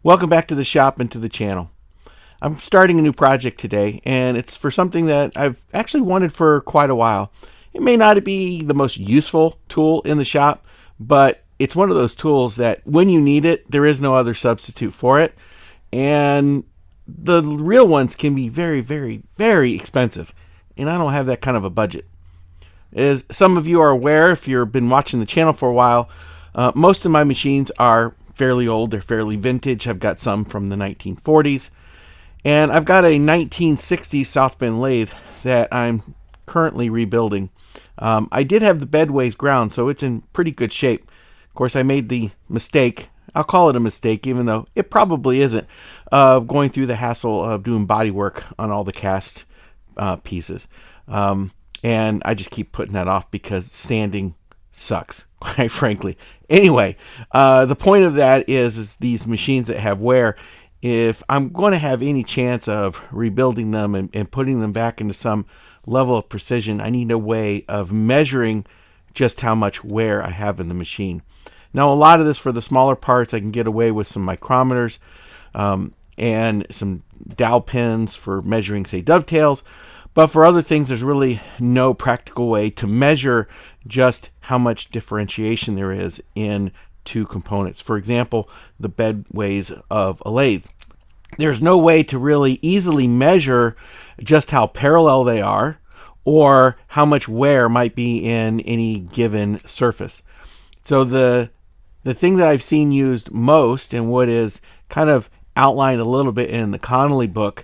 Welcome back to the shop and to the channel. I'm starting a new project today, and it's for something that I've actually wanted for quite a while. It may not be the most useful tool in the shop, but it's one of those tools that when you need it, there is no other substitute for it. And the real ones can be very, very, very expensive, and I don't have that kind of a budget. As some of you are aware, if you've been watching the channel for a while, most of my machines are fairly old. They're fairly vintage. I've got some from the 1940s. And I've got a 1960s South Bend lathe that I'm currently rebuilding. I did have the bedways ground, so it's in pretty good shape. Of course, I made the mistake, I'll call it a mistake, even though it probably isn't, of going through the hassle of doing body work on all the cast pieces. And I just keep putting that off because sanding sucks, quite frankly. Anyway, the point of that is these machines that have wear, if I'm going to have any chance of rebuilding them and putting them back into some level of precision, I need a way of measuring just how much wear I have in the machine. Now, a lot of this for the smaller parts, I can get away with some micrometers and some dowel pins for measuring, say, dovetails. But for other things, there's really no practical way to measure just how much differentiation there is in two components. For example, the bedways of a lathe. There's no way to really easily measure just how parallel they are or how much wear might be in any given surface. So the thing that I've seen used most, and what is kind of outlined a little bit in the Connolly book,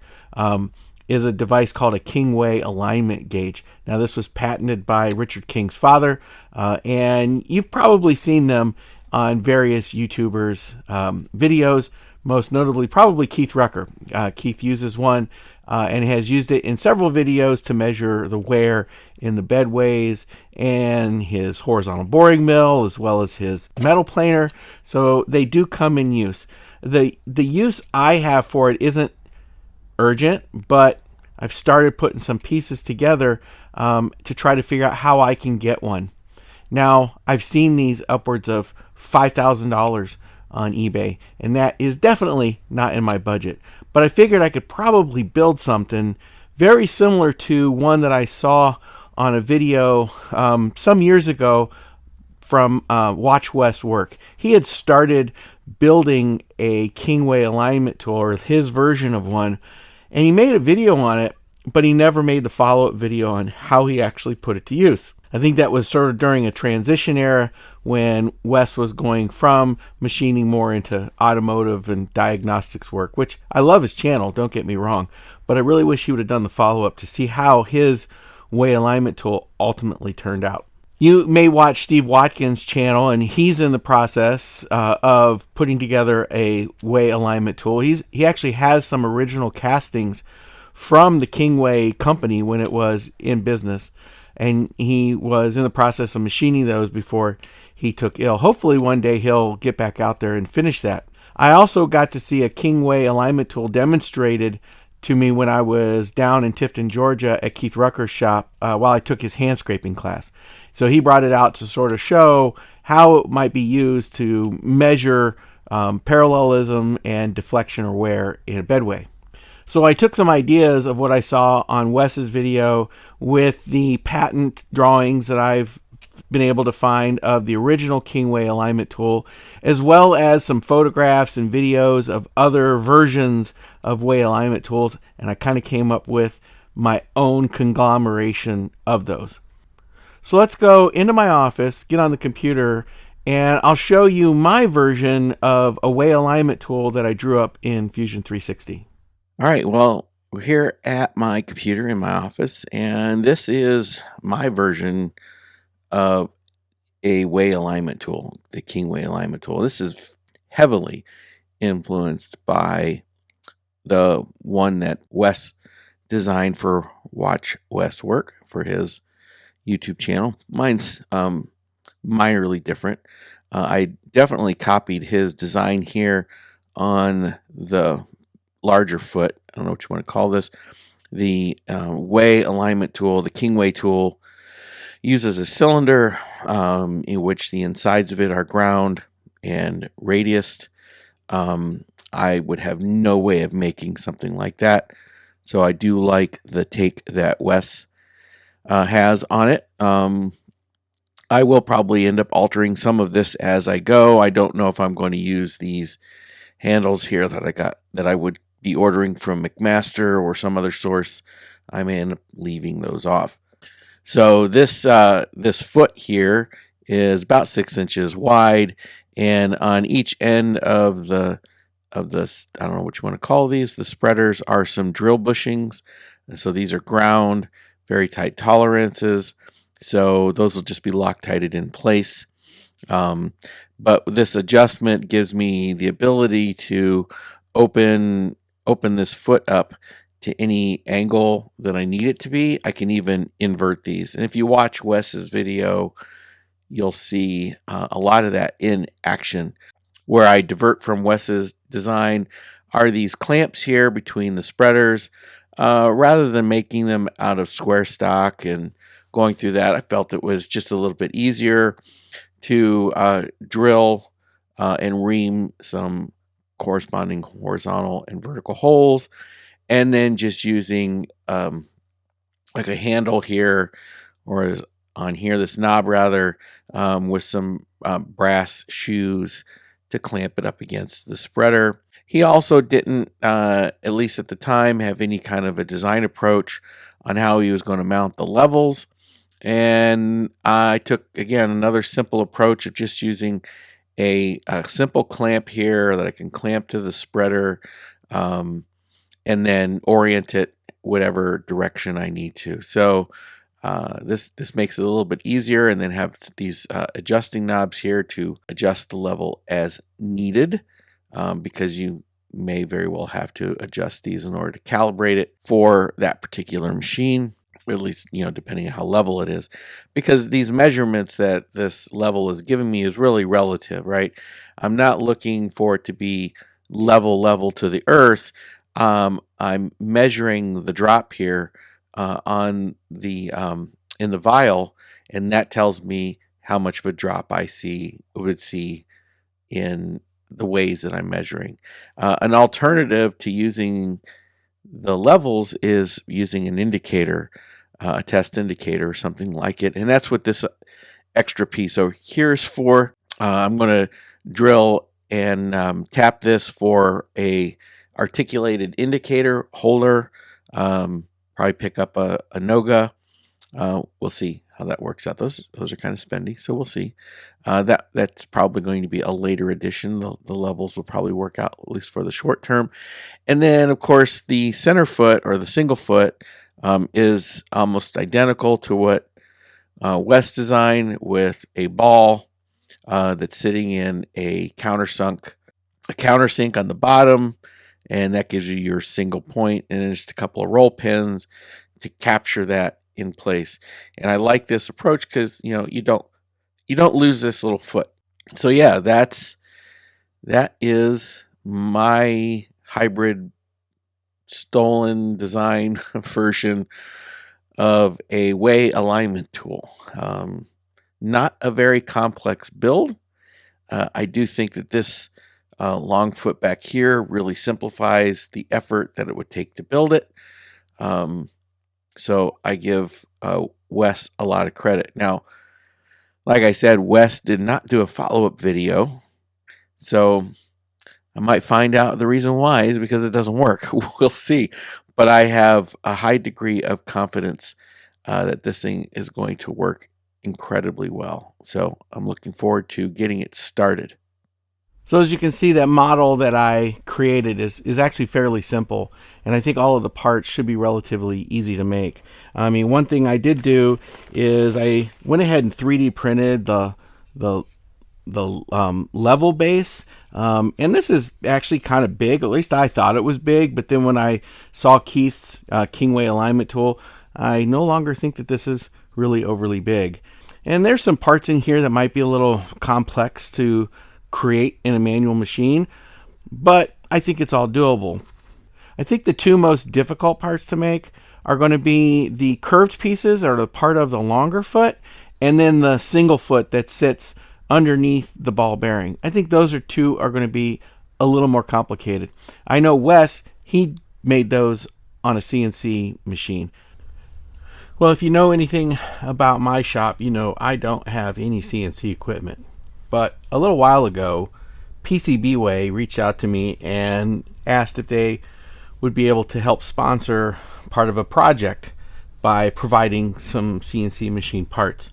is a device called a Kingway alignment gauge. Now, this was patented by Richard King's father, and you've probably seen them on various YouTubers' videos, most notably probably Keith Rucker. Keith uses one and has used it in several videos to measure the wear in the bedways and his horizontal boring mill, as well as his metal planer. So they do come in use. The use I have for it isn't urgent, but I've started putting some pieces together to try to figure out how I can get one. Now, I've seen these upwards of $5,000 on eBay, and that is definitely not in my budget. But I figured I could probably build something very similar to one that I saw on a video some years ago from Watch Wes work. He had started building a Kingway alignment tool, or his version of one, and he made a video on it, but he never made the follow-up video on how he actually put it to use. I think that was sort of during a transition era when Wes was going from machining more into automotive and diagnostics work, which I love his channel, don't get me wrong, but I really wish he would have done the follow-up to see how his Way alignment tool ultimately turned out. You may watch Steve Watkins' channel, and he's in the process of putting together a Way alignment tool. He actually has some original castings from the Kingway company when it was in business, and he was in the process of machining those before he took ill. Hopefully one day he'll get back out there and finish that. I also got to see a Kingway alignment tool demonstrated to me when I was down in Tifton, Georgia at Keith Rucker's shop while I took his hand scraping class. So he brought it out to sort of show how it might be used to measure parallelism and deflection or wear in a bedway. So I took some ideas of what I saw on Wes's video with the patent drawings that I've been able to find of the original Kingway alignment tool, as well as some photographs and videos of other versions of Way alignment tools, and I kind of came up with my own conglomeration of those. So let's go into my office, get on the computer, and I'll show you my version of a Way alignment tool that I drew up in Fusion 360. All right, well, we're here at my computer in my office, and this is my version of a Way alignment tool, the Kingway alignment tool. This is heavily influenced by the one that Wes designed for Watch Wes work for his YouTube channel. Mine's minorly different. I definitely copied his design here on the larger foot. I don't know what you want to call this. The Way alignment tool, the Kingway tool, uses a cylinder in which the insides of it are ground and radiused. I would have no way of making something like that. So I do like the take that Wes has on it. I will probably end up altering some of this as I go. I don't know if I'm going to use these handles here that I would be ordering from McMaster or some other source. I may end up leaving those off. So this foot here is about 6 inches wide, and on each end of the I don't know what you want to call these, the spreaders, are some drill bushings. And so these are ground, very tight tolerances. So those will just be Loctited in place. But this adjustment gives me the ability to open this foot up to any angle that I need it to be. I can even invert these. And if you watch Wes's video, you'll see a lot of that in action. Where I divert from Wes's design are these clamps here between the spreaders. Rather than making them out of square stock and going through that, I felt it was just a little bit easier to drill and ream some corresponding horizontal and vertical holes, and then just using like a handle here, or on here, this knob rather, with some brass shoes to clamp it up against the spreader. He also didn't, at least at the time, have any kind of a design approach on how he was going to mount the levels. And I took, again, another simple approach of just using a simple clamp here that I can clamp to the spreader, and then orient it whatever direction I need to. So this makes it a little bit easier, and then have these adjusting knobs here to adjust the level as needed, because you may very well have to adjust these in order to calibrate it for that particular machine, at least, depending on how level it is, because these measurements that this level is giving me is really relative, right? I'm not looking for it to be level to the earth. I'm measuring the drop here on the in the vial, and that tells me how much of a drop I would see in the ways that I'm measuring. An alternative to using the levels is using an indicator, a test indicator or something like it, and that's what this extra piece over here is for. I'm going to drill and tap this for a articulated indicator holder. Probably pick up a Noga. We'll see how that works out. Those are kind of spendy, so we'll see. That's probably going to be a later addition. The levels will probably work out, at least for the short term. And then, of course, the center foot, or the single foot, is almost identical to what Wes designed, with a ball that's sitting in a countersink on the bottom, and that gives you your single point, and just a couple of roll pins to capture that in place. And I like this approach because you don't lose this little foot. So yeah, that is my hybrid stolen design version of a way alignment tool. Not a very complex build. I do think that this long foot back here really simplifies the effort that it would take to build it. So I give Wes a lot of credit. Now, like I said, Wes did not do a follow-up video, so I might find out the reason why is because it doesn't work. We'll see. But I have a high degree of confidence that this thing is going to work incredibly well. So I'm looking forward to getting it started. So as you can see, that model that I created is actually fairly simple, and I think all of the parts should be relatively easy to make. I mean, one thing I did do is I went ahead and 3D printed the level base, and this is actually kind of big. At least I thought it was big, but then when I saw Keith's Kingway alignment tool, I no longer think that this is really overly big. And there's some parts in here that might be a little complex to create in a manual machine, but I think it's all doable. I think the two most difficult parts to make are going to be the curved pieces, or the part of the longer foot, and then the single foot that sits underneath the ball bearing. I think those two are going to be a little more complicated. I know Wes, he made those on a CNC machine. Well, if you know anything about my shop, you know I don't have any CNC equipment. But a little while ago, PCBWay reached out to me and asked if they would be able to help sponsor part of a project by providing some CNC machine parts.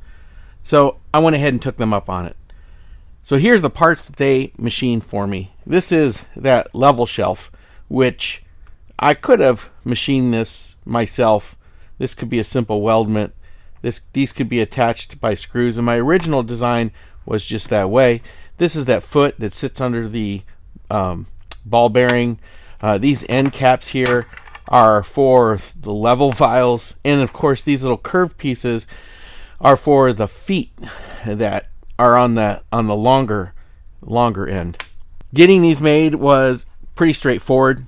So I went ahead and took them up on it. So here's the parts that they machined for me. This is that level shelf, which I could have machined this myself. This could be a simple weldment. These could be attached by screws, and my original design was just that way. This is that foot that sits under the ball bearing. These end caps here are for the level vials, and of course these little curved pieces are for the feet that are on the longer end. Getting these made was pretty straightforward.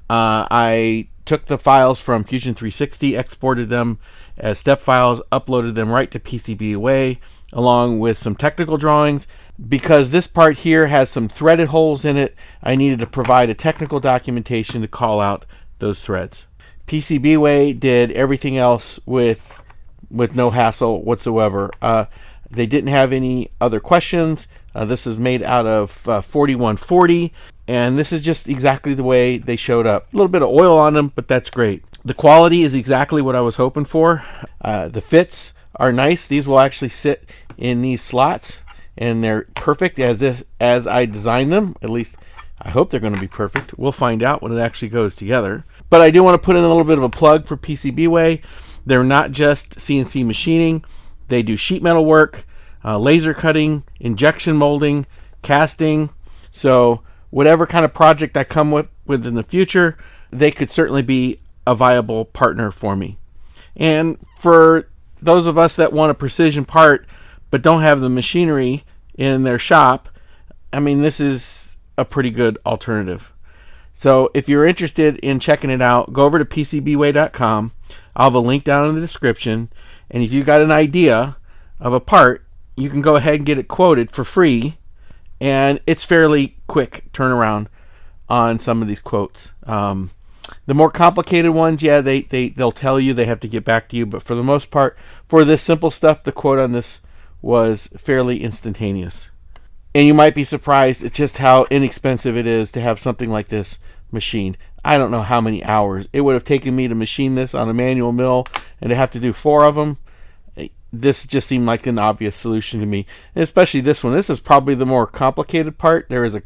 I took the files from Fusion 360, exported them as step files, uploaded them right to PCBWay along with some technical drawings. Because this part here has some threaded holes in it, I needed to provide a technical documentation to call out those threads. PCBWay did everything else with no hassle whatsoever. They didn't have any other questions. This is made out of 4140, and this is just exactly the way they showed up. A little bit of oil on them, but that's great. The quality is exactly what I was hoping for. The fits are nice. These will actually sit in these slots, and they're perfect as I designed them. At least I hope they're going to be perfect. We'll find out when it actually goes together. But I do want to put in a little bit of a plug for PCBWay. They're not just CNC machining. They do sheet metal work, laser cutting, injection molding, casting. So whatever kind of project I come with in the future, they could certainly be a viable partner for me. And for those of us that want a precision part but don't have the machinery in their shop, I mean, this is a pretty good alternative. So if you're interested in checking it out, go over to PCBWay.com. I'll have a link down in the description. And if you got an idea of a part, you can go ahead and get it quoted for free. And it's fairly quick turnaround on some of these quotes. The more complicated ones, yeah, they'll tell you, they have to get back to you. But for the most part, for this simple stuff, the quote on this was fairly instantaneous. And you might be surprised at just how inexpensive it is to have something like this machined. I don't know how many hours it would have taken me to machine this on a manual mill, and to have to do 4 of them. This just seemed like an obvious solution to me, and especially this one. This is probably the more complicated part. There is a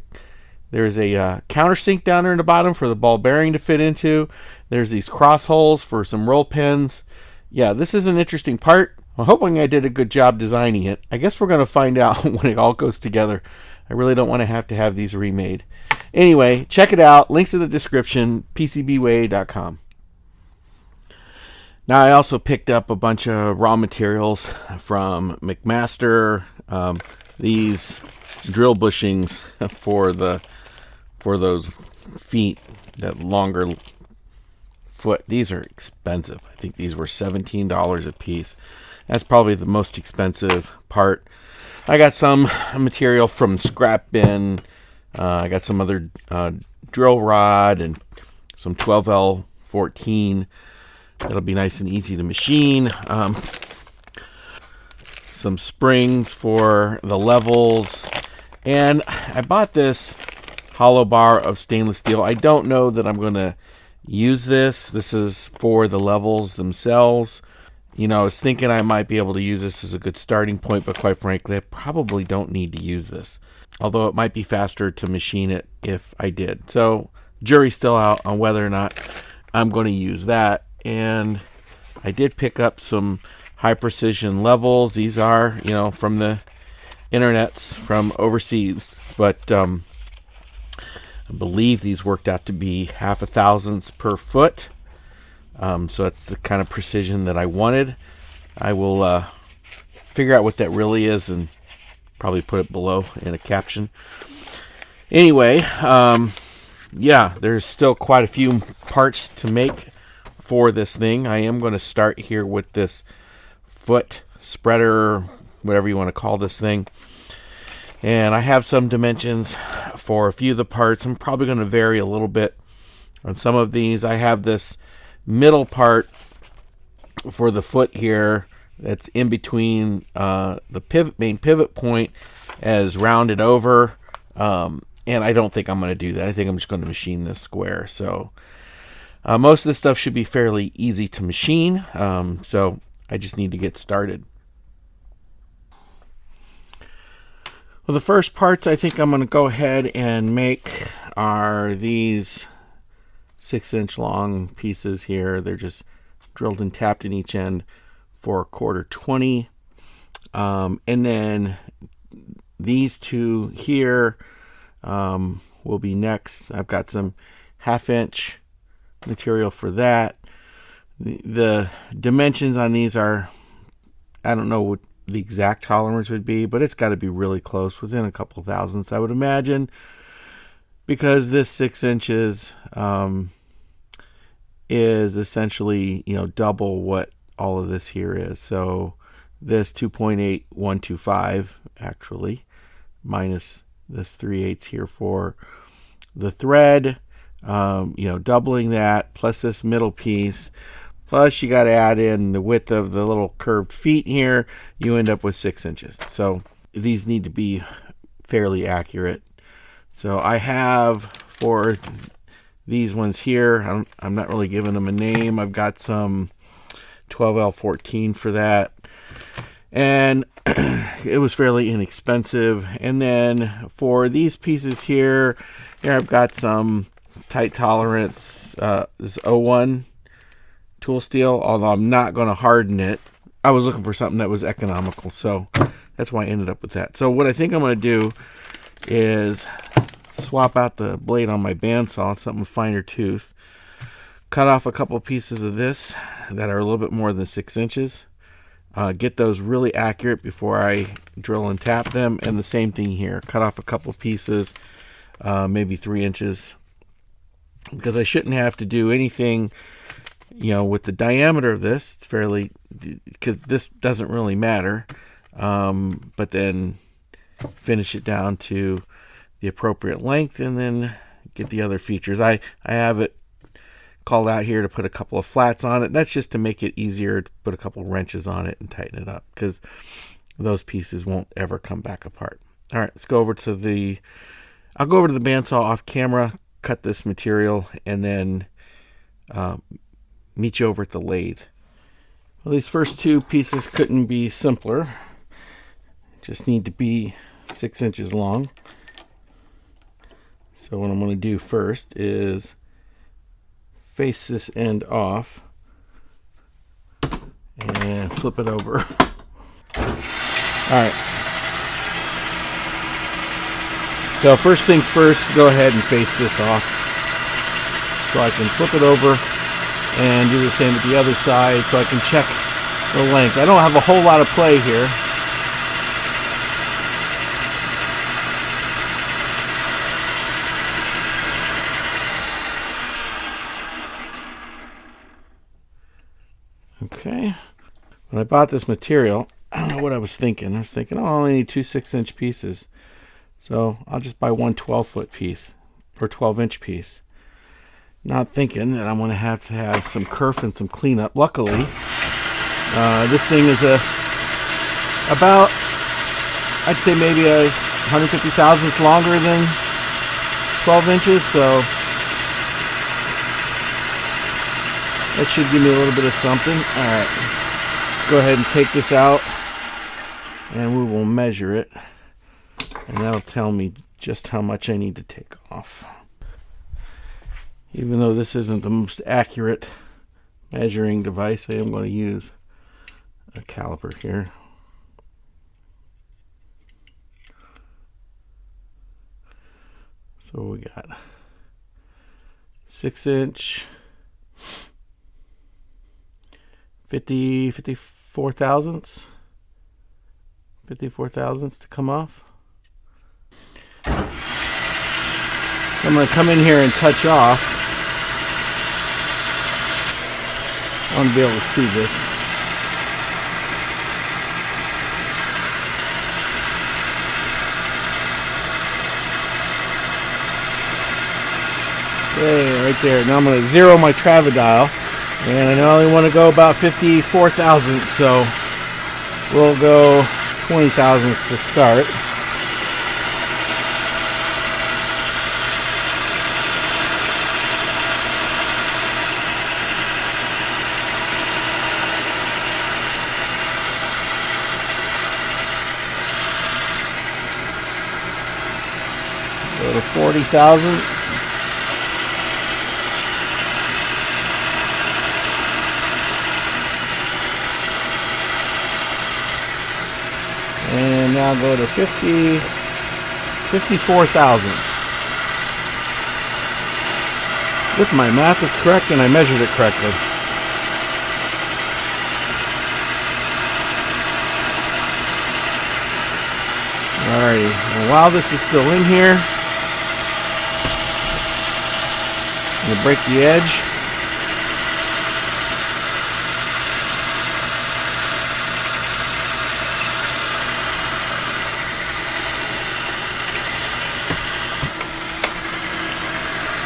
countersink down there in the bottom for the ball bearing to fit into. There's these cross holes for some roll pins. Yeah, this is an interesting part. I'm hoping I did a good job designing it. I guess we're going to find out when it all goes together. I really don't want to have these remade. Anyway, check it out. Links in the description, PCBWay.com. Now, I also picked up a bunch of raw materials from McMaster. These drill bushings for those feet, that longer foot. These are expensive. I think these were $17 a piece. That's probably the most expensive part. I got some material from Scrap Bin. I got some other drill rod and some 12L14. That'll be nice and easy to machine. Some springs for the levels. And I bought this hollow bar of stainless steel. I don't know that I'm going to use this. This is for the levels themselves. You know, I was thinking I might be able to use this as a good starting point, but quite frankly, I probably don't need to use this. Although it might be faster to machine it if I did. So, jury's still out on whether or not I'm going to use that. And I did pick up some high precision levels. These are, you know, from the internets from overseas. But I believe these worked out to be 0.5 thousandths per foot. So that's the kind of precision that I wanted. I will figure out what that really is and probably put it below in a caption. Anyway, yeah, there's still quite a few parts to make for this thing. I am going to start here with this foot spreader, whatever you want to call this thing. And I have some dimensions for a few of the parts. I'm probably going to vary a little bit on some of these. I have this middle part for the foot here that's in between the main pivot point as rounded over, and I don't think I'm going to do that. I think I'm just going to machine this square. So most of this stuff should be fairly easy to machine, so I just need to get started. Well, the first parts I think I'm going to go ahead and make are these 6-inch long pieces here. They're just drilled and tapped in each end for 1/4 20. And then these two here will be next. I've got some 1/2-inch material for that. The dimensions on these are, I don't know what the exact tolerance would be, but it's got to be really close, within a couple thousandths, I would imagine, because this 6 inches is essentially, double what all of this here is. So this 2.8125 actually, minus this 3/8 here for the thread, doubling that, plus this middle piece, plus you got to add in the width of the little curved feet here, you end up with 6 inches. So these need to be fairly accurate. So I have, for these ones here, I'm not really giving them a name. I've got some 12L14 for that. And it was fairly inexpensive. And then for these pieces here I've got some tight tolerance, this 01 tool steel, although I'm not going to harden it. I was looking for something that was economical, so that's why I ended up with that. So what I think I'm going to do is swap out the blade on my bandsaw, something finer tooth, cut off a couple pieces of this that are a little bit more than 6 inches, get those really accurate before I drill and tap them, and the same thing here, cut off a couple pieces, maybe 3 inches, because I shouldn't have to do anything with the diameter of this. It's fairly, because this doesn't really matter, but then finish it down to the appropriate length, and then get the other features. I have it called out here to put a couple of flats on it. That's just to make it easier to put a couple wrenches on it and tighten it up, because those pieces won't ever come back apart. All right, let's go over to I'll go over to the bandsaw off camera, cut this material, and then meet you over at the lathe. Well, these first two pieces couldn't be simpler. Just need to be 6 inches long. So what I'm going to do first is face this end off and flip it over. Alright. So first things first, go ahead and face this off. So I can flip it over and do the same with the other side, so I can check the length. I don't have a whole lot of play here. Okay. When I bought this material, I don't know what I was thinking. I was thinking, I only need 2 6-inch pieces. So I'll just buy one 12-foot piece, or 12-inch piece. Not thinking that I'm going to have some kerf and some cleanup. Luckily, this thing is about, I'd say maybe 150 thousandths longer than 12 inches, so that should give me a little bit of something. Alright, let's go ahead and take this out, and we will measure it, and that'll tell me just how much I need to take off. Even though this isn't the most accurate measuring device, I am going to use a caliper here. So we got 6-inch, 54 thousandths to come off. I'm going to come in here and touch off. I want to be able to see this. Okay, right there. Now I'm going to zero my Travidile, and I only want to go about 54 thousandths, so we'll go 20 thousandths to start. Go to 40 thousandths. And now go to 54 thousandths. If my math is correct and I measured it correctly. Alrighty, and while this is still in here, I'm going to break the edge.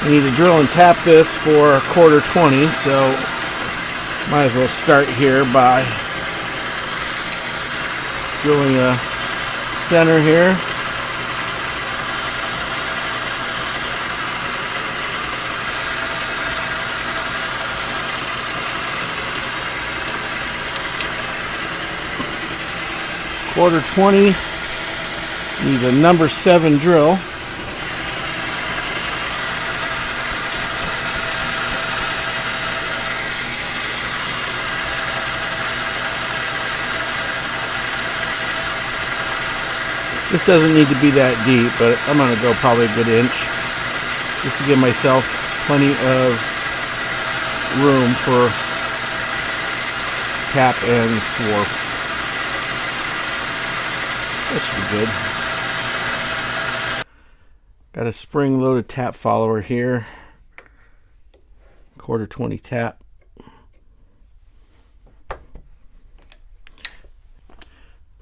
I need to drill and tap this for 1/4 20, so might as well start here by drilling a center here. .1/4 need a number 7 drill. This doesn't need to be that deep, but I'm going to go probably a good inch just to give myself plenty of room for tap and swarf. That should be good. Got a spring-loaded tap follower here. 1/4 tap.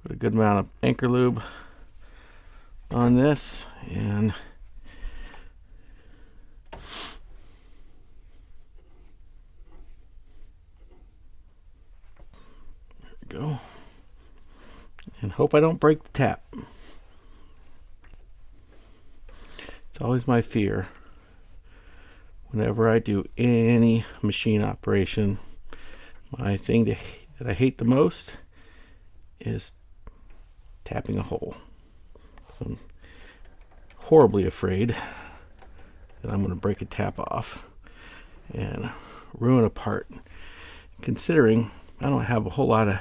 Put a good amount of anchor lube on this, and there we go. And hope I don't break the tap. It's always my fear whenever I do any machine operation. My thing that I hate the most is tapping a hole. So I'm horribly afraid that I'm going to break a tap off and ruin a part. Considering I don't have a whole lot of,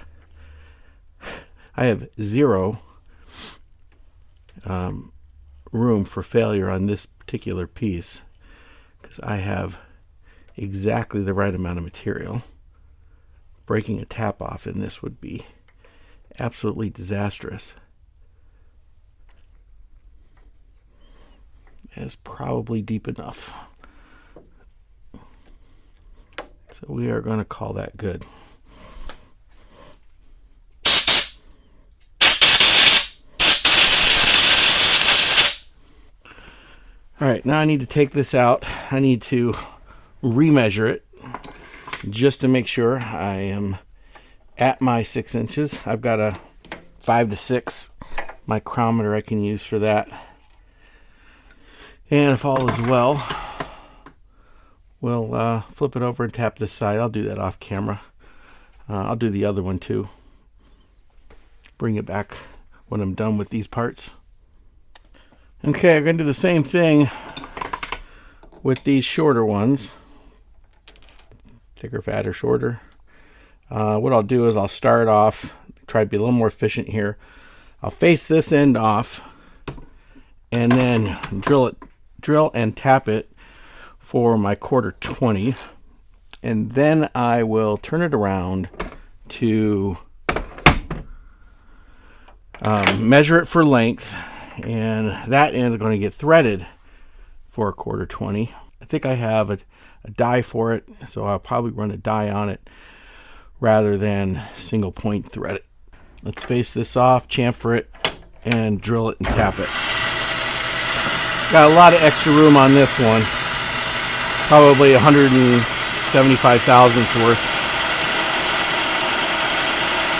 I have zero room for failure on this particular piece because I have exactly the right amount of material. Breaking a tap off in this would be absolutely disastrous. Is probably deep enough. So we are going to call that good. All right, now I need to take this out. I need to remeasure it just to make sure I am at my 6 inches. I've got a 5 to 6 micrometer I can use for that. And if all is well, we'll flip it over and tap this side. I'll do that off camera. I'll do the other one too. Bring it back when I'm done with these parts. Okay, I'm going to do the same thing with these shorter ones. Thicker, fatter, shorter. What I'll do is I'll start off, try to be a little more efficient here. I'll face this end off and then drill and tap it for my 1/4 and then I will turn it around to measure it for length, and that end is going to get threaded for a 1/4. I think I have a die for it, so I'll probably run a die on it rather than single point thread it. Let's face this off, chamfer it, and drill it and tap it. Got a lot of extra room on this one. probably 175 thousandths worth.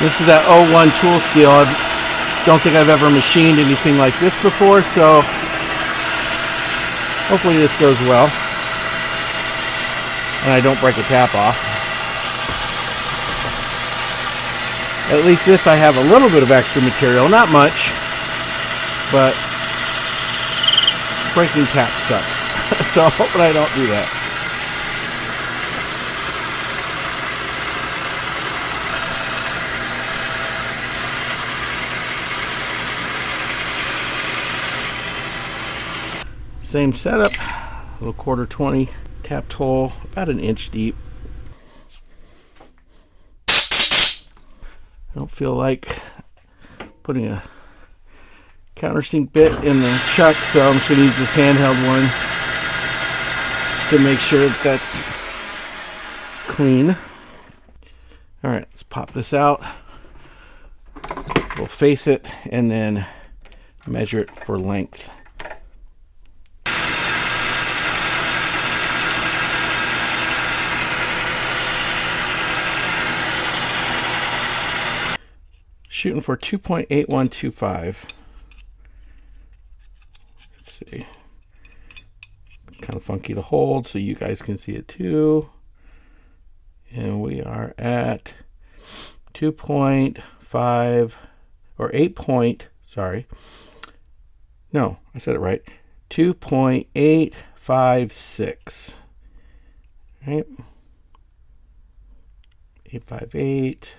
This is that 01 tool steel. I don't think I've ever machined anything like this before, so hopefully this goes well and I don't break a tap off. At least this I have a little bit of extra material, not much, but breaking tap sucks. So I'm hoping I don't do that. Same setup, little 1/4-20 tapped hole, about an inch deep. I don't feel like putting a countersink bit in the chuck, so I'm just going to use this handheld one just to make sure that that's clean. Alright, let's pop this out. We'll face it and then measure it for length. Shooting for 2.8125. Let's see. Kind of funky to hold so you guys can see it too. And we are at 2.5 or 8 point, sorry. No, I said it right. 2.856. Right? 858.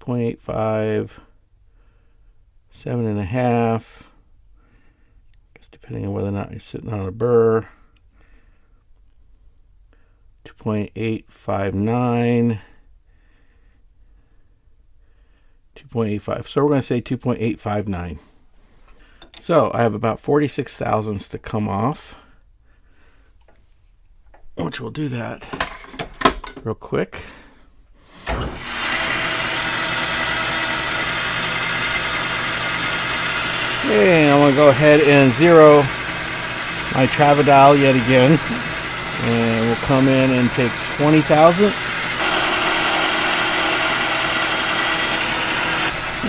2.85, 7.5, guess depending on whether or not you're sitting on a burr. 2.859, 2.85. So we're going to say 2.859. So I have about 46 thousandths to come off, which we'll do that real quick. Okay, I'm going to go ahead and zero my Travidal yet again. And we'll come in and take 20 thousandths.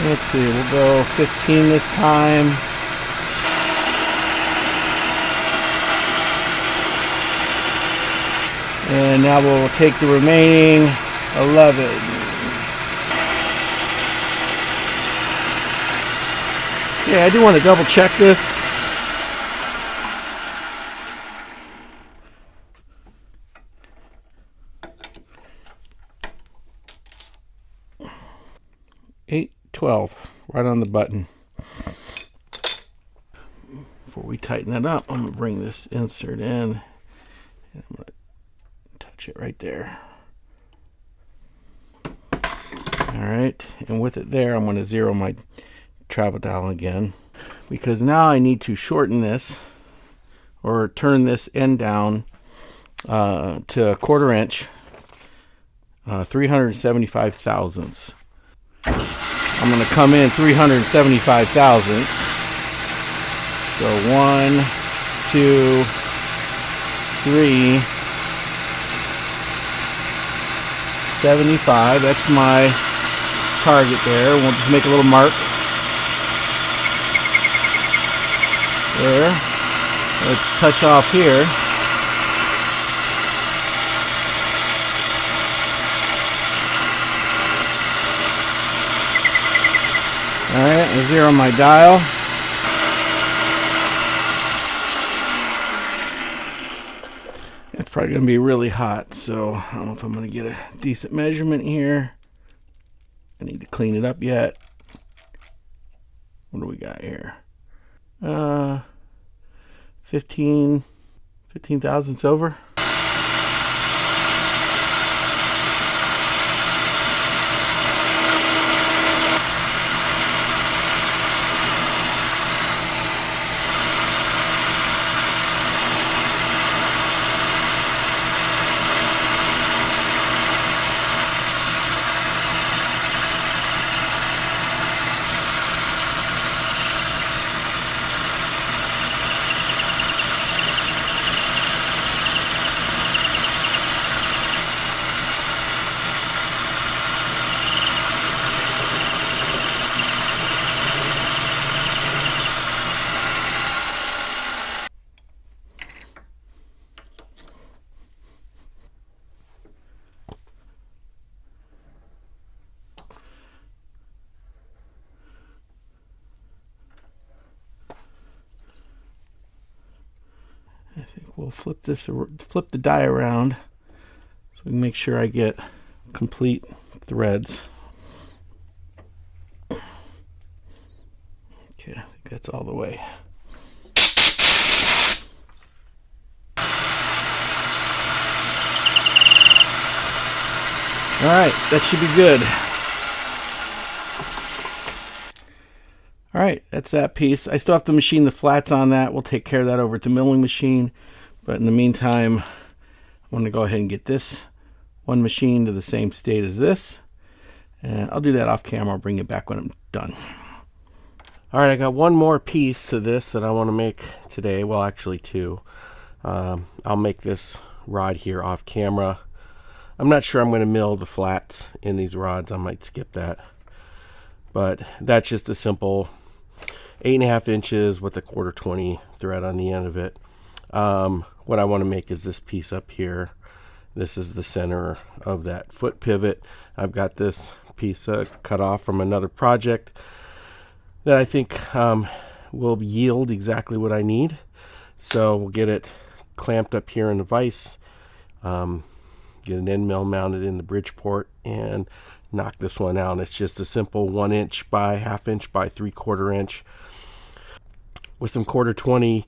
Let's see, we'll go 15 this time. And now we'll take the remaining 11. Yeah, I do want to double check this. $8.12, right on the button. Before we tighten it up, I'm going to bring this insert in. And I'm going to touch it right there. Alright, and with it there, I'm going to zero my Travidal again, because now I need to shorten this or turn this end down to 1/4 inch, 375 thousandths. I'm going to come in 375 thousandths. So 1, 2, 3, 75. That's my target there. We'll just make a little mark there. Let's touch off here. Alright, I'll zero my dial. It's probably going to be really hot, so I don't know if I'm going to get a decent measurement here. I need to clean it up yet. What do we got here? 15 thousandths over. think we'll flip the die around so we can make sure I get complete threads. Okay, I think that's all the way. All right, that should be good. All right, that's that piece. I still have to machine the flats on that. We'll take care of that over at the milling machine. But in the meantime, I'm going to go ahead and get this one machine to the same state as this. And I'll do that off camera. I'll bring it back when I'm done. All right, I got one more piece to this that I want to make today. Well, actually two. I'll make this rod here off camera. I'm not sure I'm going to mill the flats in these rods. I might skip that. But that's just a simple 8.5 inches with a 1/4-20 thread on the end of it. What I want to make is this piece up here. This is the center of that foot pivot. I've got this piece cut off from another project that I think will yield exactly what I need. So we'll get it clamped up here in the vise, get an end mill mounted in the Bridgeport, and knock this one out. It's just a simple 1 inch by 1/2 inch by 3/4 inch with some 1/4-20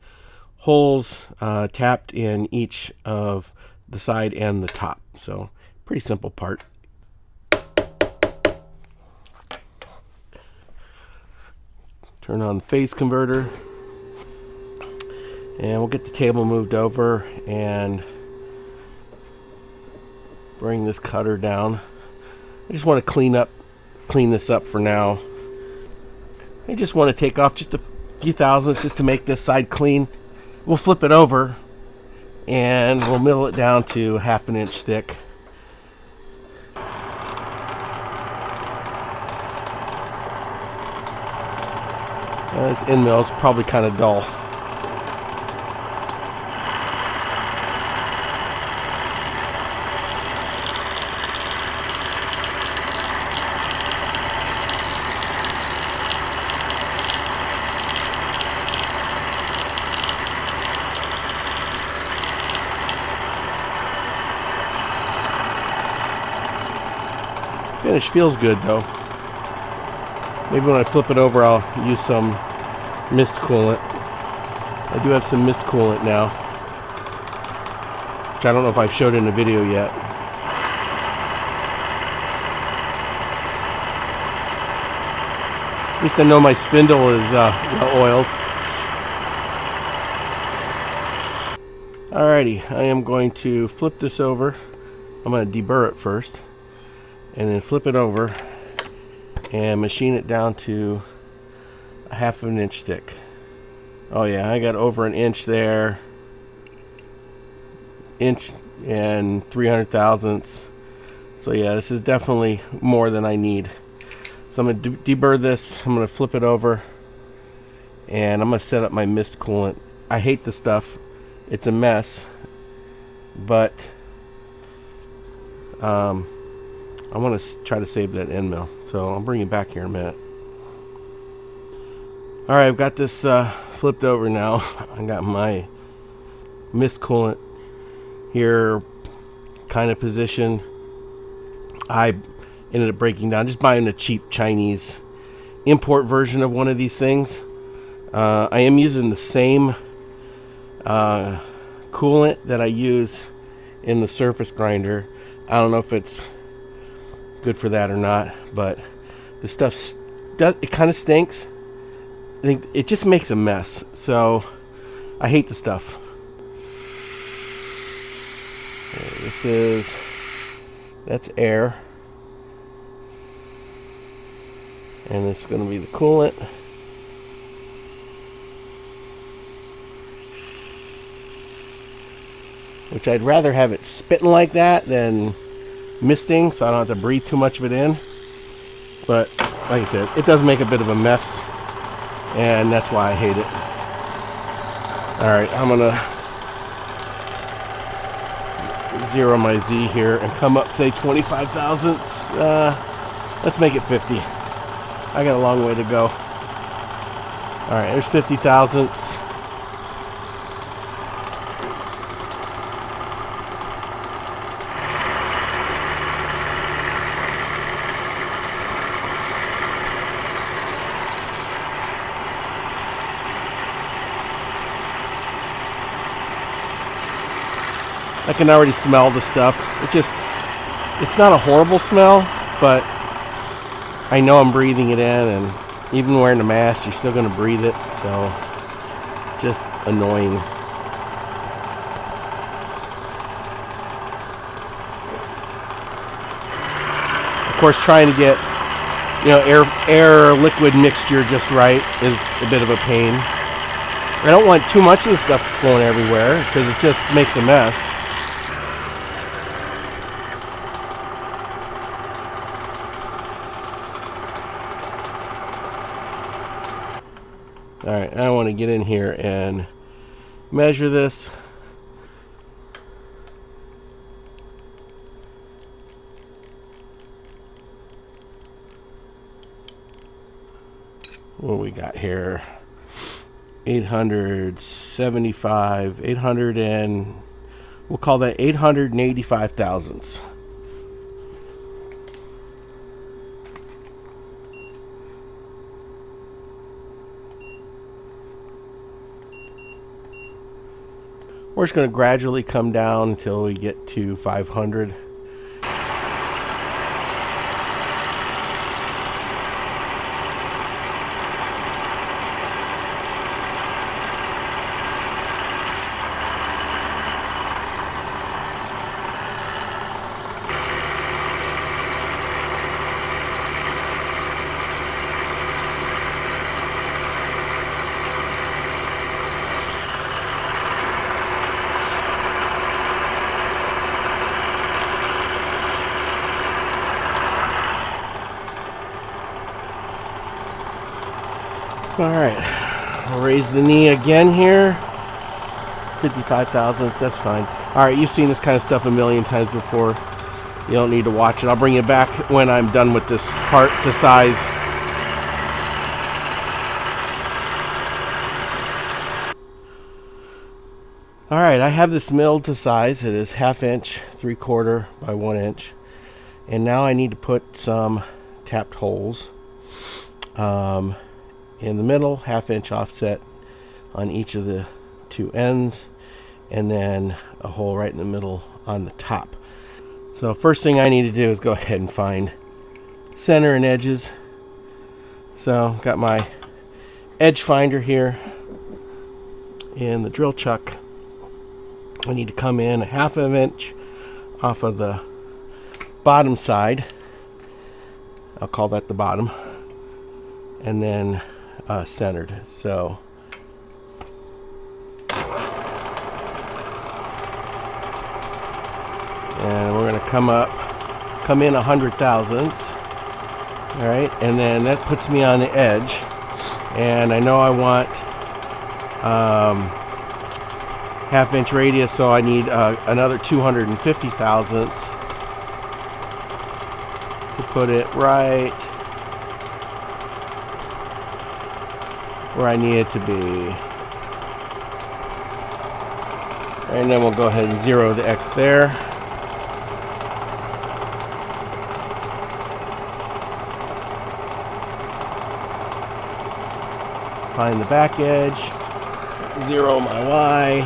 holes tapped in each of the side and the top. So pretty simple part. Turn on the phase converter, and we'll get the table moved over and bring this cutter down. I just want to clean this up for now. I just want to take off just a few thousandths just to make this side clean. We'll flip it over and we'll mill it down to 1/2 inch thick. This end mill is probably kind of dull. Finish feels good though. Maybe when I flip it over I'll use some mist coolant. I do have some mist coolant now, which I don't know if I've showed in a video yet. At least I know my spindle is well oiled. Alrighty, I am going to flip this over. I'm going to deburr it first, and then flip it over and machine it down to 1/2 inch thick. Oh yeah, I got over 1 inch there. Inch and 300 thousandths. So yeah, this is definitely more than I need. So I'm going to deburr this. I'm going to flip it over, and I'm going to set up my mist coolant. I hate the stuff. It's a mess, but I want to try to save that end mill. So I'll bring it back here in a minute. Alright, I've got this flipped over now. I got my mist coolant here kind of positioned. I ended up breaking down, just buying a cheap Chinese import version of one of these things. I am using the same coolant that I use in the surface grinder. I don't know if it's good for that or not, but the stuff, it kind of stinks. I think it just makes a mess, so I hate the stuff. That's air, and this is going to be the coolant. Which I'd rather have it spitting like that than misting, so I don't have to breathe too much of it in. But like I said, it does make a bit of a mess, and that's why I hate it. Alright, I'm gonna zero my Z here and come up, say 25 thousandths. Let's make it 50. I got a long way to go. Alright, there's 50 thousandths. I can already smell the stuff. It's not a horrible smell, but I know I'm breathing it in, and even wearing a mask, you're still going to breathe it, so just annoying. Of course, trying to get air liquid mixture just right is a bit of a pain. I don't want too much of the stuff going everywhere because it just makes a mess. Alright, I want to get in here and measure this. What we got here? 875, 800 and we'll call that 885 thousandths. We're just going to gradually come down until we get to 500. Alright, I'll raise the knee again here. 55 thousandths, that's fine. Alright, you've seen this kind of stuff a million times before. You don't need to watch it. I'll bring it back when I'm done with this part to size. Alright, I have this milled to size. It is 1/2 inch, 3/4 by 1 inch. And now I need to put some tapped holes. In the middle, 1/2 inch offset on each of the two ends, and then a hole right in the middle on the top. So first thing I need to do is go ahead and find center and edges. So got my edge finder here and the drill chuck. I need to come in 1/2 inch off of the bottom side. I'll call that the bottom, and then centered. So and we're going to come in 100 thousandths. All right, and then that puts me on the edge, and I know I want 1/2 inch radius, so I need another 250 thousandths to put it right where I need it to be. And then we'll go ahead and zero the X there. Find the back edge, zero my Y.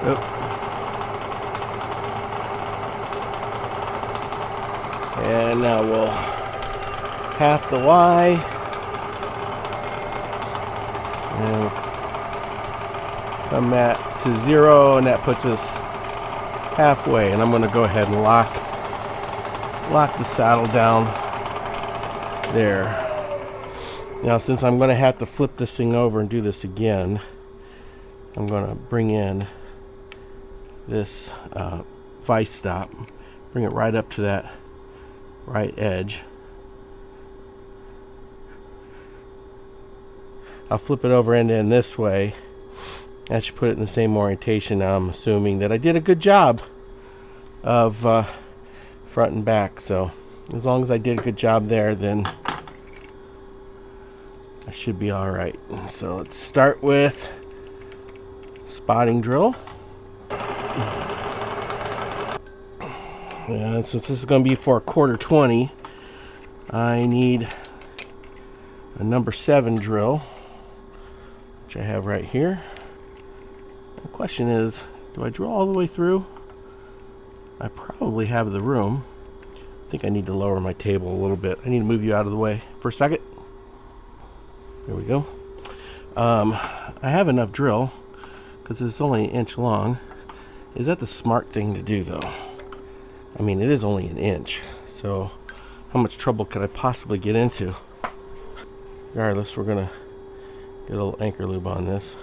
Oop. And now we'll half the Y, and we'll come back to zero, and that puts us halfway. And I'm going to go ahead and lock the saddle down there. Now, since I'm going to have to flip this thing over and do this again, I'm going to bring in this vice stop, bring it right up to that right edge. I'll flip it over end to end this way. That should put it in the same orientation. Now I'm assuming that I did a good job of front and back. So as long as I did a good job there, then I should be all right. So let's start with spotting drill. And since this is going to be for a 1/4-20, I need a number 7 drill, which I have right here. Question is, do I drill all the way through? I probably have the room. I think I need to lower my table a little bit. I need to move you out of the way for a second. There we go. I have enough drill because it's only an inch long. Is that the smart thing to do though? I mean, it is only an inch, so how much trouble could I possibly get into? Regardless, we're gonna get a little anchor lube on this.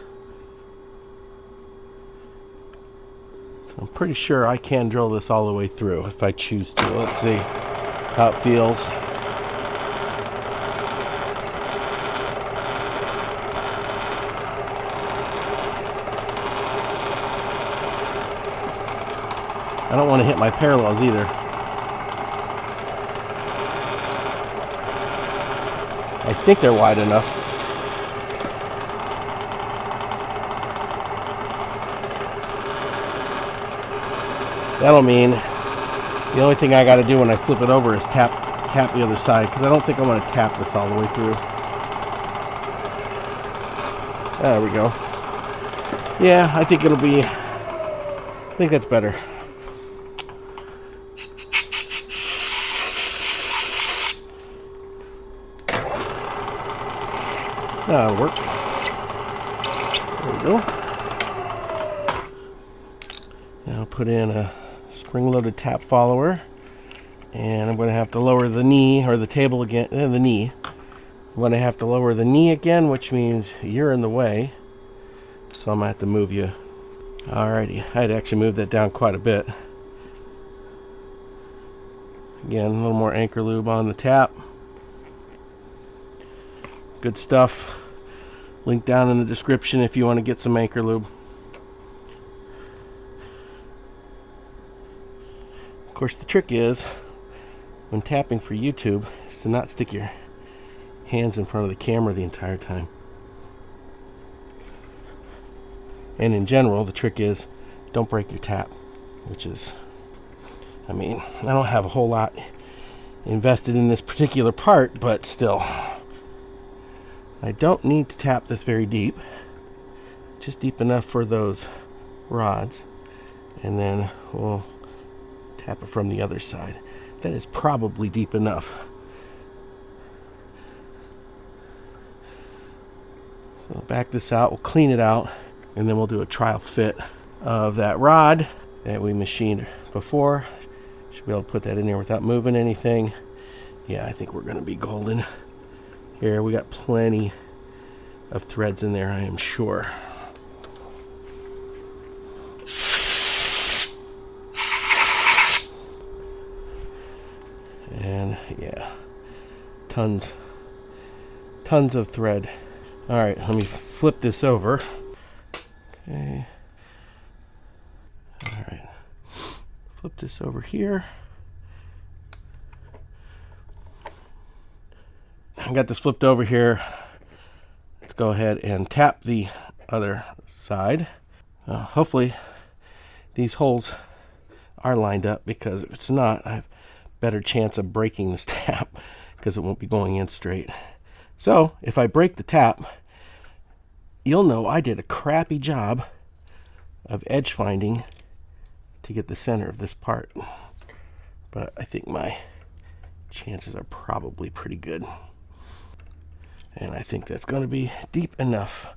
So I'm pretty sure I can drill this all the way through if I choose to. Let's see how it feels. I don't want to hit my parallels either. I think they're wide enough. That'll mean the only thing I got to do when I flip it over is tap the other side, because I don't think I'm going to tap this all the way through. There we go. Yeah, I think it'll be, I think that's better. That'll work. There we go. Now I'll put in a spring-loaded tap follower, and I'm going to have to lower the knee, or the table again, the knee. I'm going to have to lower the knee again, which means you're in the way, so I'm going to have to move you. Alrighty, I had to actually move that down quite a bit. Again, a little more anchor lube on the tap. Good stuff. Link down in the description if you want to get some anchor lube. Of course, the trick is, when tapping for YouTube, is to not stick your hands in front of the camera the entire time. And in general, the trick is, don't break your tap, which is, I mean, I don't have a whole lot invested in this particular part, but still. I don't need to tap this very deep, just deep enough for those rods, and then we'll tap it from the other side. That is probably deep enough. So back this out, we'll clean it out, and then we'll do a trial fit of that rod that we machined before. Should be able to put that in there without moving anything. Yeah, I think we're going to be golden. Here, we got plenty of threads in there, I am sure. And yeah, tons of thread. All right, let me flip this over. Okay. All right, flip this over here. I got this flipped over here. Let's go ahead and tap the other side. Hopefully these holes are lined up, because if it's not, I have a better chance of breaking this tap because it won't be going in straight. So if I break the tap, you'll know I did a crappy job of edge finding to get the center of this part. But I think my chances are probably pretty good. And I think that's going to be deep enough.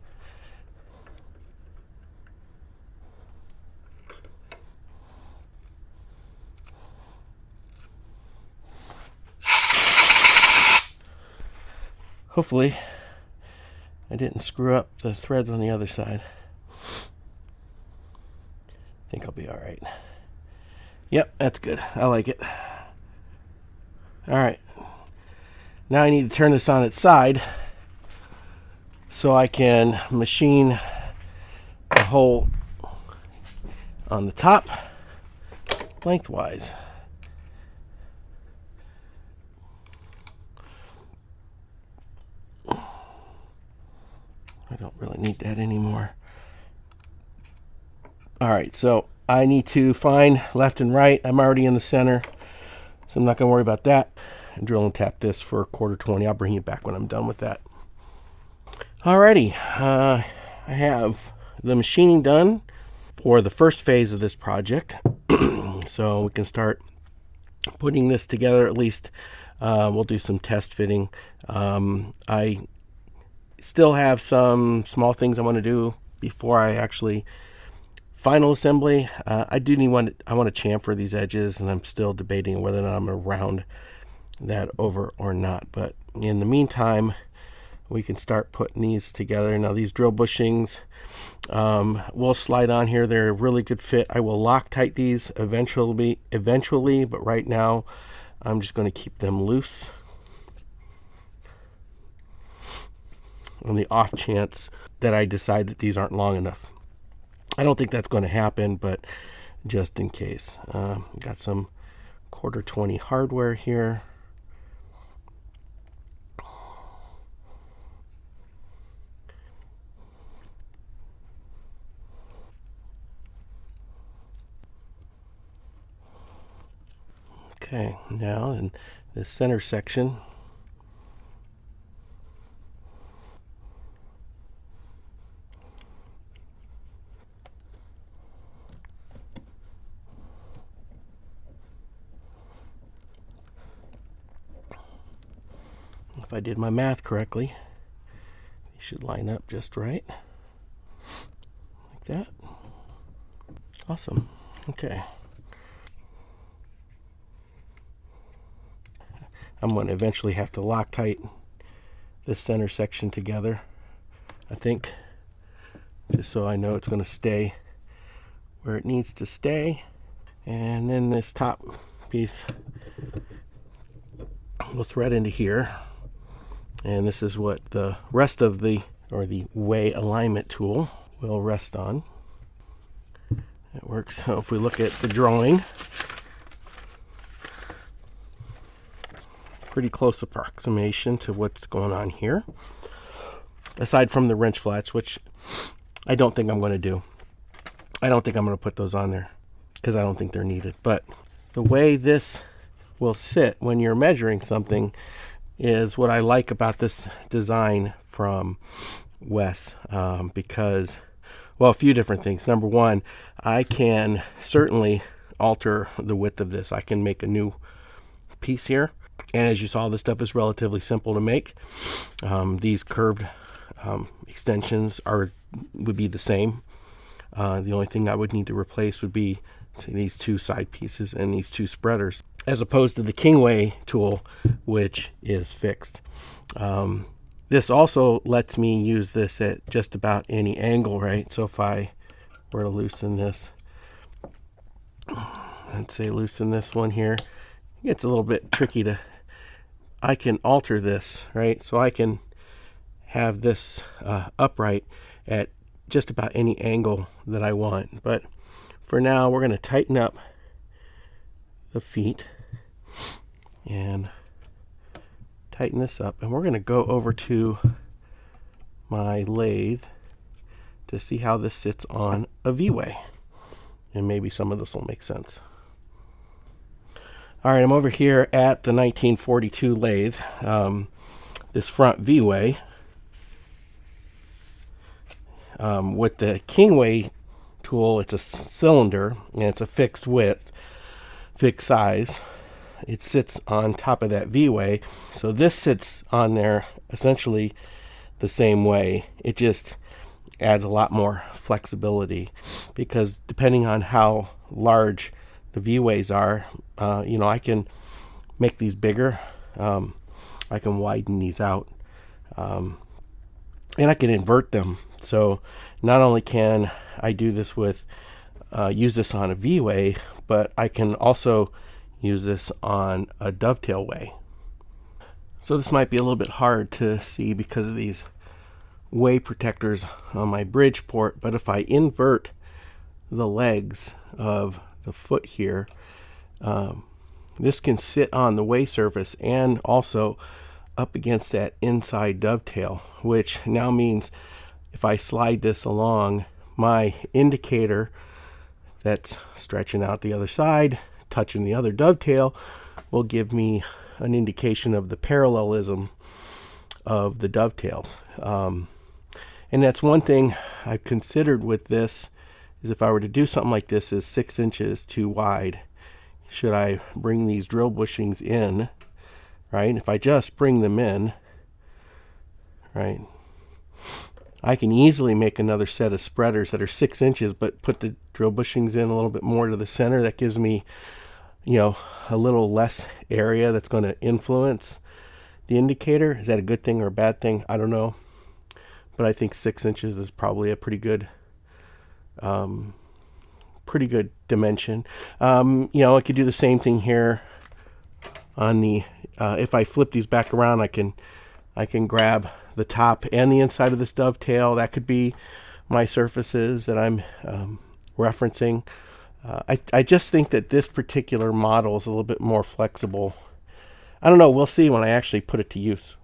Hopefully, I didn't screw up the threads on the other side. I think I'll be all right. Yep, that's good. I like it. All right. Now I need to turn this on its side so I can machine a hole on the top lengthwise. I don't really need that anymore. All right, so I need to find left and right. I'm already in the center, so I'm not going to worry about that. And drill and tap this for 1/4 20. I'll bring you back when I'm done with that. Alrighty, I have the machining done. for the first phase of this project. So we can start putting this together. At least we'll do some test fitting. I still have some small things I want to do before I actually final assembly. I want to chamfer these edges, and I'm still debating whether or not I'm going to round that over or not. But in the meantime, we can start putting these together. Now these drill bushings will slide on here. They're a really good fit. I will Loctite these eventually, but right now I'm just going to keep them loose on the off chance that I decide that these aren't long enough. I don't think that's going to happen, but just in case. Got some 1/4-20 hardware here. Okay, now in the center section, if I did my math correctly, they should line up just right, like that. Awesome. Okay. I'm going to eventually have to Loctite this center section together, I think, just so I know it's going to stay where it needs to stay. And then this top piece will thread into here, and this is what the rest of the way alignment tool will rest on. It works. So if we look at the drawing, pretty close approximation to what's going on here, aside from the wrench flats, which I don't think I'm going to do. I don't think I'm going to put those on there because I don't think they're needed. But the way this will sit when you're measuring something is what I like about this design from Wes, because, well, a few different things. Number one, I can certainly alter the width of this. I can make a new piece here. And as you saw, this stuff is relatively simple to make. These curved extensions would be the same. The only thing I would need to replace would be, say, these two side pieces and these two spreaders, as opposed to the Kingway tool, which is fixed. This also lets me use this at just about any angle, right? So if I were to loosen this, let's say loosen this one here, it's a little bit tricky to, I can alter this, right? So I can have this upright at just about any angle that I want. But for now, we're going to tighten up the feet and tighten this up. And we're going to go over to my lathe to see how this sits on a V-way. And maybe some of this will make sense. All right, I'm over here at the 1942 lathe, this front V-way. With the Kingway tool, it's a cylinder, and it's a fixed width, fixed size. It sits on top of that V-way. So this sits on there essentially the same way. It just adds a lot more flexibility, because depending on how large the V-ways are, I can make these bigger. I can widen these out, and I can invert them. So not only can I do this with use this on a V-way, but I can also use this on a dovetail way. So this might be a little bit hard to see because of these way protectors on my bridge port, but if I invert the legs of the foot here, this can sit on the way surface and also up against that inside dovetail, which now means if I slide this along, my indicator that's stretching out the other side, touching the other dovetail, will give me an indication of the parallelism of the dovetails. And that's one thing I've considered with this, is if I were to do something like this is 6 inches too wide, should I bring these drill bushings in, right? If I just bring them in, right, I can easily make another set of spreaders that are 6 inches, but put the drill bushings in a little bit more to the center. That gives me, a little less area that's going to influence the indicator. Is that a good thing or a bad thing? I don't know. But I think 6 inches is probably a pretty good dimension. I could do the same thing here on the, if I flip these back around, I can grab the top and the inside of this dovetail. That could be my surfaces that I'm referencing. I just think that this particular model is a little bit more flexible. I don't know. We'll see when I actually put it to use.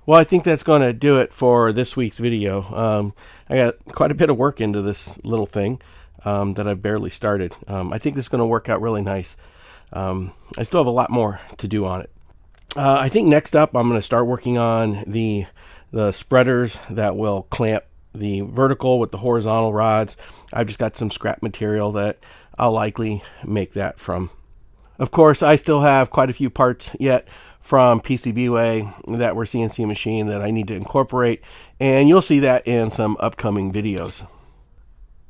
Well, I think that's going to do it for this week's video. I got quite a bit of work into this little thing that I've barely started. I think this is going to work out really nice. I still have a lot more to do on it. I think next up I'm going to start working on the spreaders that will clamp the vertical with the horizontal rods. I've just got some scrap material that I'll likely make that from. Of course, I still have quite a few parts yet from PCBWay that were CNC machine that I need to incorporate, and you'll see that in some upcoming videos.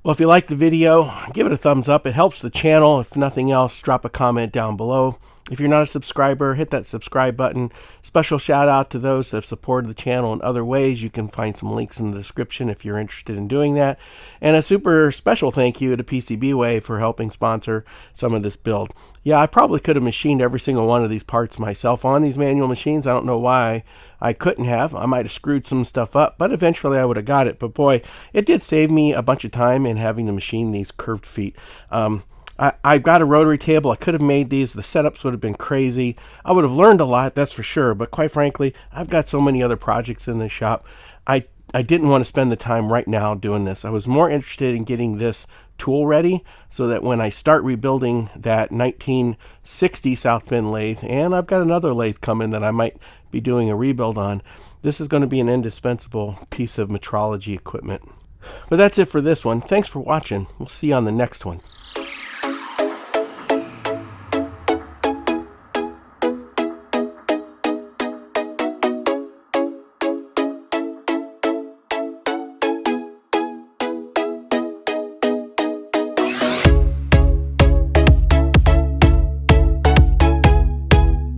Well, if you like the video, give it a thumbs up. It helps the channel. If nothing else, drop a comment down below. If you're not a subscriber, hit that subscribe button. Special shout out to those that have supported the channel in other ways. You can find some links in the description if you're interested in doing that. And a super special thank you to PCBWay for helping sponsor some of this build. Yeah, I probably could have machined every single one of these parts myself on these manual machines. I don't know why I couldn't have. I might have screwed some stuff up, but eventually I would have got it. But boy, it did save me a bunch of time in having to machine these curved feet. I've got a rotary table. I could have made these. The setups would have been crazy. I would have learned a lot, that's for sure. But quite frankly, I've got so many other projects in the shop. I didn't want to spend the time right now doing this. I was more interested in getting this tool ready so that when I start rebuilding that 1960 South Bend lathe, and I've got another lathe coming that I might be doing a rebuild on, this is going to be an indispensable piece of metrology equipment. But that's it for this one. Thanks for watching. We'll see you on the next one.